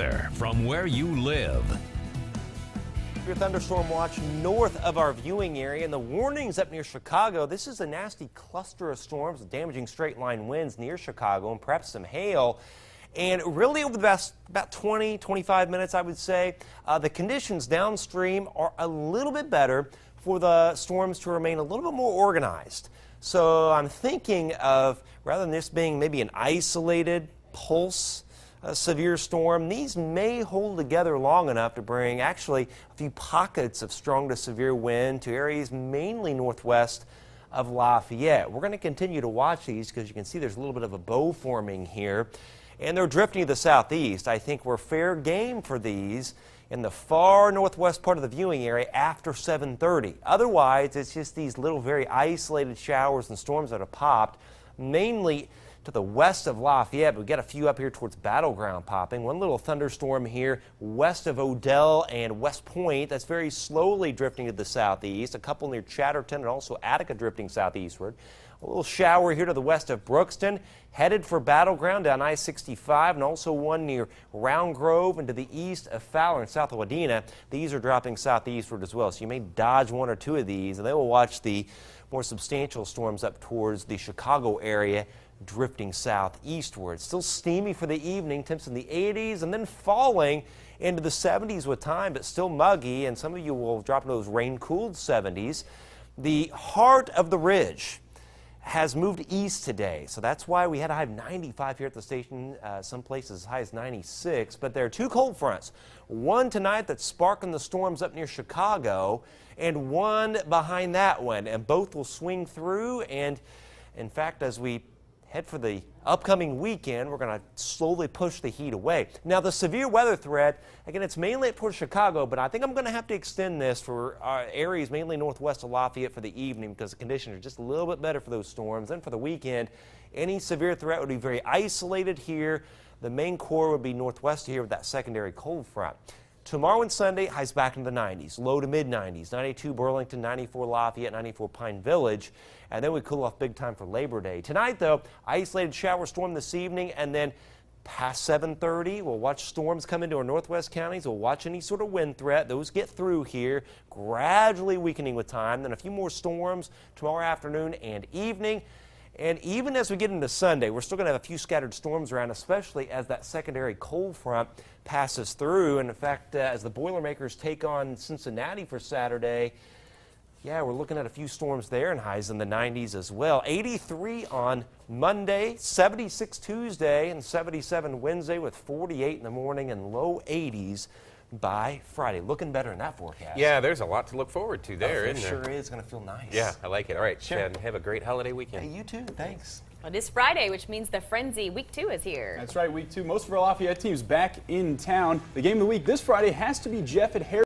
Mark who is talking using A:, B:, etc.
A: weather from where you live.
B: Your thunderstorm watch north of our viewing area, and the warnings up near Chicago. This is a nasty cluster of storms with damaging straight line winds near Chicago and perhaps some hail. And really over the past about 20-25 minutes, I would say, the conditions downstream are a little bit better for the storms to remain a little bit more organized. So I'm thinking of, rather than this being maybe an isolated pulse, a severe storm, these may hold together long enough to bring actually a few pockets of strong to severe wind to areas mainly northwest of Lafayette. We're going to continue to watch these because you can see there's a little bit of a bow forming here, and they're drifting to the southeast. I think we're fair game for these in the far northwest part of the viewing area after 7:30. Otherwise, it's just these little very isolated showers and storms that have popped, mainly to the west of Lafayette. We've got a few up here towards Battleground popping. One little thunderstorm here west of Odell and West Point. That's very slowly drifting to the southeast. A couple near Chatterton and also Attica drifting southeastward. A little shower here to the west of Brookston, headed for Battleground down I-65, and also one near Round Grove and to the east of Fowler and south of Wadena. These are dropping southeastward as well, so you may dodge one or two of these, and then we'll watch the more substantial storms up towards the Chicago area drifting southeastward. Still steamy for the evening, temps in the 80s and then falling into the 70s with time, but still muggy, and some of you will drop into those rain-cooled 70s. The heart of the ridge has moved east today, so that's why we had a high of 95 here at the station, some places as high as 96, but there are two cold fronts. One tonight that's sparking the storms up near Chicago, and one behind that one, and both will swing through, and in fact, as we head for the upcoming weekend, we're going to slowly push the heat away. Now, the severe weather threat, again, it's mainly at Port Chicago, but I think I'm going to have to extend this for areas mainly northwest of Lafayette for the evening because the conditions are just a little bit better for those storms. Then for the weekend, any severe threat would be very isolated here. The main core would be northwest here with that secondary cold front. Tomorrow and Sunday, highs back into the 90s, low to mid-90s, 92 Burlington, 94 Lafayette, 94 Pine Village, and then we cool off big time for Labor Day. Tonight, though, isolated shower storm this evening, and then past 7:30, we'll watch storms come into our northwest counties. We'll watch any sort of wind threat. Those get through here, gradually weakening with time. Then a few more storms tomorrow afternoon and evening. And even as we get into Sunday, we're still going to have a few scattered storms around, especially as that secondary cold front passes through. And in fact, as the Boilermakers take on Cincinnati for Saturday, yeah, we're looking at a few storms there and highs in the 90s as well. 83 on Monday, 76 Tuesday, and 77 Wednesday with 48 in the morning and low 80s by Friday. Looking better in that forecast.
C: Yeah, there's a lot to look forward to there,
B: it
C: isn't
B: sure
C: there?
B: is. Going to feel nice.
C: Yeah, I like it. All right,
B: Sure.
C: Jen, have a great holiday weekend.
B: Hey, you too. Thanks.
D: Well, it is Friday, which means the Frenzy Week 2 is here.
E: That's right, Week 2. Most of our Lafayette teams back in town. The game of the week this Friday has to be Jeff at Harris.